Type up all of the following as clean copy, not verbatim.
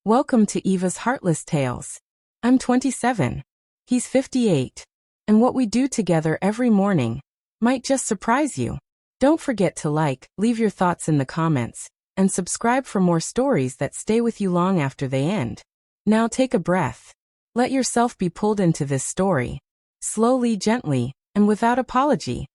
Welcome to Eva's Heartless Tales. I'm 27. He's 58. And what we do together every morning might just surprise you. Don't forget to like, leave your thoughts in the comments, and subscribe for more stories that stay with you long after they end. Now take a breath. Let yourself be pulled into this story. Slowly, gently, and without apology.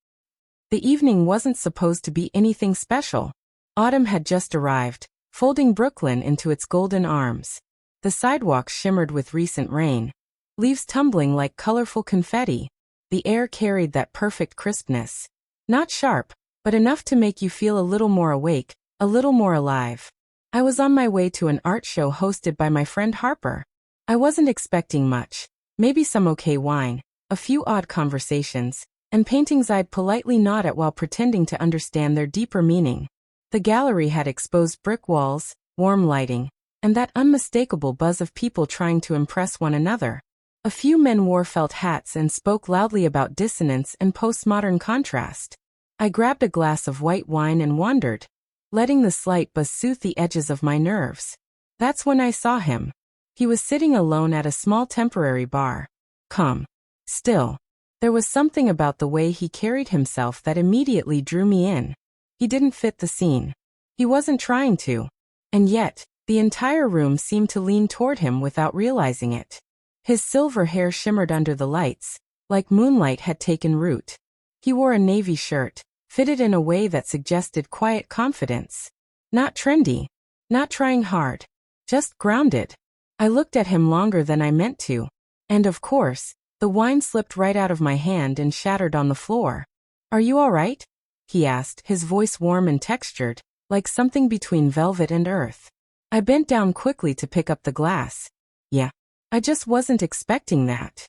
The evening wasn't supposed to be anything special. Autumn had just arrived, folding Brooklyn into its golden arms. The sidewalks shimmered with recent rain, leaves tumbling like colorful confetti. The air carried that perfect crispness. Not sharp, but enough to make you feel a little more awake, a little more alive. I was on my way to an art show hosted by my friend Harper. I wasn't expecting much. Maybe some okay wine, a few odd conversations, and paintings I'd politely nod at while pretending to understand their deeper meaning. The gallery had exposed brick walls, warm lighting, and that unmistakable buzz of people trying to impress one another. A few men wore felt hats and spoke loudly about dissonance and postmodern contrast. I grabbed a glass of white wine and wandered, letting the slight buzz soothe the edges of my nerves. That's when I saw him. He was sitting alone at a small temporary bar. Calm. Still. There was something about the way he carried himself that immediately drew me in. He didn't fit the scene. He wasn't trying to. And yet, the entire room seemed to lean toward him without realizing it. His silver hair shimmered under the lights, like moonlight had taken root. He wore a navy shirt, fitted in a way that suggested quiet confidence. Not trendy. Not trying hard. Just grounded. I looked at him longer than I meant to. And of course, the wine slipped right out of my hand and shattered on the floor. "Are you all right?" he asked, his voice warm and textured, like something between velvet and earth. I bent down quickly to pick up the glass. "Yeah. I just wasn't expecting that."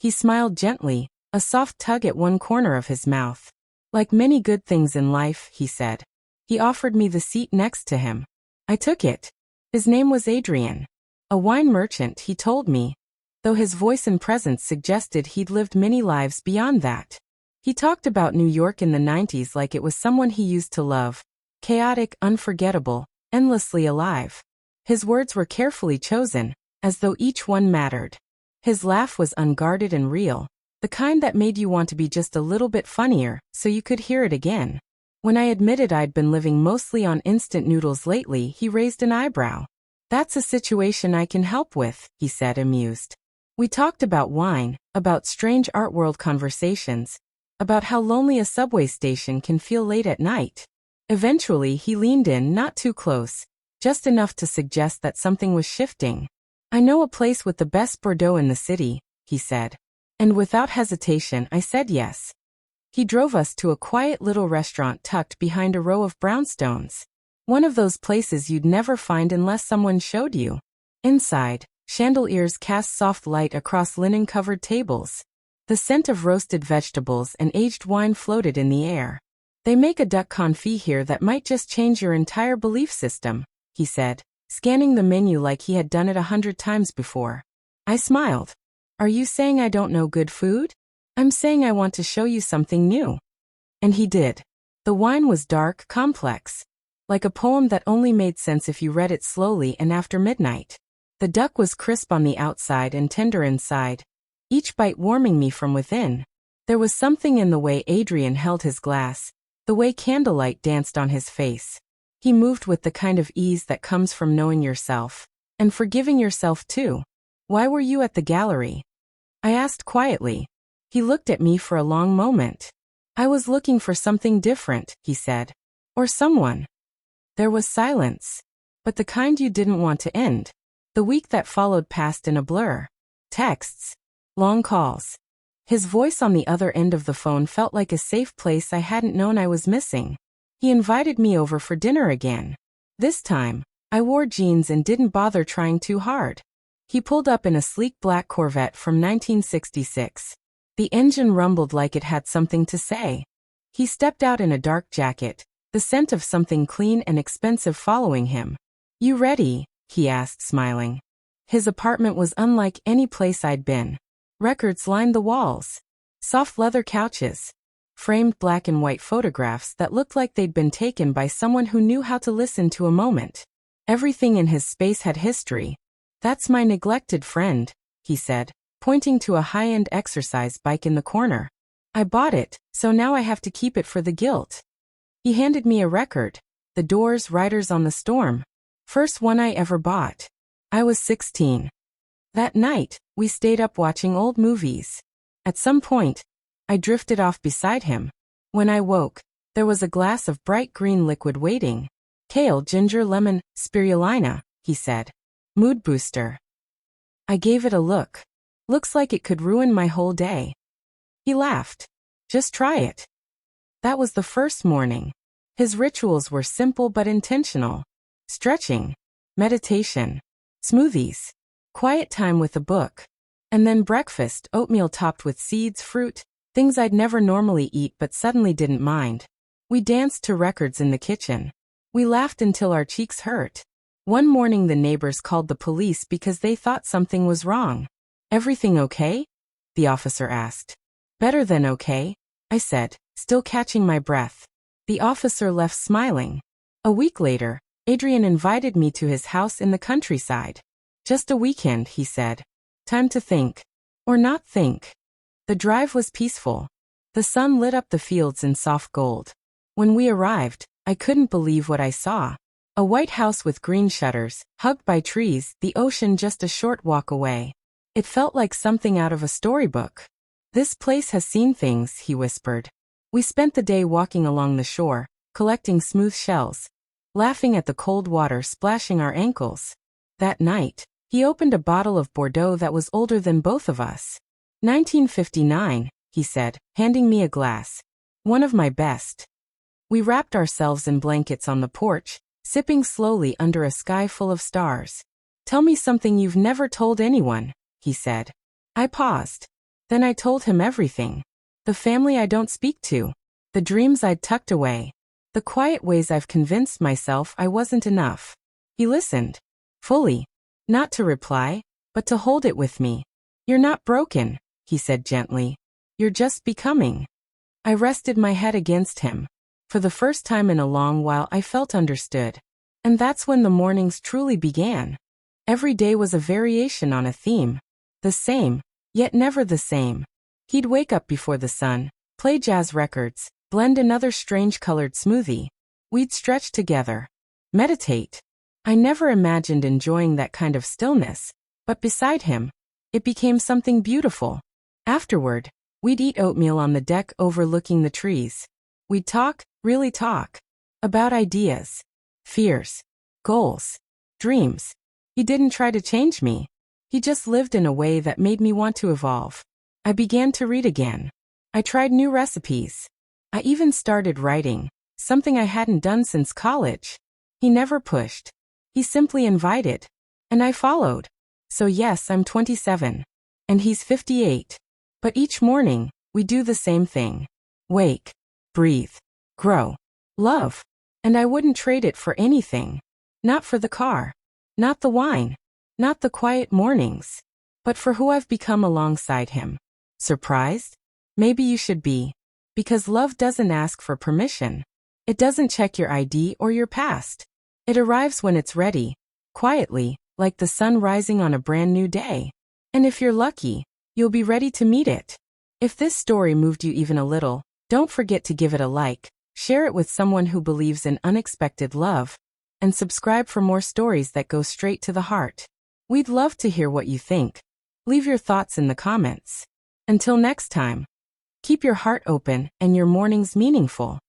He smiled gently, a soft tug at one corner of his mouth. "Like many good things in life," he said. He offered me the seat next to him. I took it. His name was Adrian. A wine merchant, he told me, though his voice and presence suggested he'd lived many lives beyond that. He talked about New York in the 90s like it was someone he used to love. Chaotic, unforgettable, endlessly alive. His words were carefully chosen, as though each one mattered. His laugh was unguarded and real, the kind that made you want to be just a little bit funnier, so you could hear it again. When I admitted I'd been living mostly on instant noodles lately, he raised an eyebrow. "That's a situation I can help with," he said, amused. We talked about wine, about strange art world conversations, about how lonely a subway station can feel late at night. Eventually he leaned in, not too close, just enough to suggest that something was shifting. "I know a place with the best Bordeaux in the city," he said. And without hesitation I said yes. He drove us to a quiet little restaurant tucked behind a row of brownstones. One of those places you'd never find unless someone showed you. Inside, chandeliers cast soft light across linen-covered tables. The scent of roasted vegetables and aged wine floated in the air. "They make a duck confit here that might just change your entire belief system," he said, scanning the menu like he had done it 100 times before. I smiled. "Are you saying I don't know good food?" "I'm saying I want to show you something new." And he did. The wine was dark, complex, like a poem that only made sense if you read it slowly and after midnight. The duck was crisp on the outside and tender inside, each bite warming me from within. There was something in the way Adrian held his glass, the way candlelight danced on his face. He moved with the kind of ease that comes from knowing yourself, and forgiving yourself too. "Why were you at the gallery?" I asked quietly. He looked at me for a long moment. "I was looking for something different," he said. "Or someone." There was silence. But the kind you didn't want to end. The week that followed passed in a blur. Texts. Long calls. His voice on the other end of the phone felt like a safe place I hadn't known I was missing. He invited me over for dinner again. This time, I wore jeans and didn't bother trying too hard. He pulled up in a sleek black Corvette from 1966. The engine rumbled like it had something to say. He stepped out in a dark jacket, the scent of something clean and expensive following him. "You ready?" he asked, smiling. His apartment was unlike any place I'd been. Records lined the walls. Soft leather couches. Framed black and white photographs that looked like they'd been taken by someone who knew how to listen to a moment. Everything in his space had history. "That's my neglected friend," he said, pointing to a high-end exercise bike in the corner. "I bought it, so now I have to keep it for the guilt." He handed me a record, The Doors' Riders on the Storm. First one I ever bought. I was 16. That night, we stayed up watching old movies. At some point, I drifted off beside him. When I woke, there was a glass of bright green liquid waiting. "Kale, ginger, lemon, spirulina," he said. "Mood booster." I gave it a look. "Looks like it could ruin my whole day." He laughed. "Just try it." That was the first morning. His rituals were simple but intentional. Stretching, meditation, smoothies, quiet time with a book, and then breakfast, oatmeal topped with seeds, fruit, things I'd never normally eat but suddenly didn't mind. We danced to records in the kitchen. We laughed until our cheeks hurt. One morning the neighbors called the police because they thought something was wrong. "Everything okay?" the officer asked. "Better than okay," I said, still catching my breath. The officer left smiling. A week later, Adrian invited me to his house in the countryside. "Just a weekend," he said. "Time to think. Or not think." The drive was peaceful. The sun lit up the fields in soft gold. When we arrived, I couldn't believe what I saw. A white house with green shutters, hugged by trees, the ocean just a short walk away. It felt like something out of a storybook. "This place has seen things," he whispered. We spent the day walking along the shore, collecting smooth shells, laughing at the cold water splashing our ankles. That night, he opened a bottle of Bordeaux that was older than both of us. 1959, he said, handing me a glass. "One of my best." We wrapped ourselves in blankets on the porch, sipping slowly under a sky full of stars. "Tell me something you've never told anyone," he said. I paused. Then I told him everything. The family I don't speak to. The dreams I'd tucked away. The quiet ways I've convinced myself I wasn't enough. He listened. Fully. Not to reply, but to hold it with me. "You're not broken," he said gently. "You're just becoming." I rested my head against him. For the first time in a long while I felt understood. And that's when the mornings truly began. Every day was a variation on a theme. The same, yet never the same. He'd wake up before the sun, play jazz records, blend another strange-colored smoothie. We'd stretch together. Meditate. I never imagined enjoying that kind of stillness, but beside him, it became something beautiful. Afterward, we'd eat oatmeal on the deck overlooking the trees. We'd talk, really talk, about ideas, fears, goals, dreams. He didn't try to change me. He just lived in a way that made me want to evolve. I began to read again. I tried new recipes. I even started writing, something I hadn't done since college. He never pushed. He simply invited. And I followed. So yes, I'm 27. And he's 58. But each morning, we do the same thing. Wake, breathe, grow, love. And I wouldn't trade it for anything. Not for the car. Not the wine. Not the quiet mornings. But for who I've become alongside him. Surprised? Maybe you should be. Because love doesn't ask for permission. It doesn't check your ID or your past. It arrives when it's ready. Quietly, like the sun rising on a brand new day. And if you're lucky, you'll be ready to meet it. If this story moved you even a little, don't forget to give it a like, share it with someone who believes in unexpected love, and subscribe for more stories that go straight to the heart. We'd love to hear what you think. Leave your thoughts in the comments. Until next time, keep your heart open and your mornings meaningful.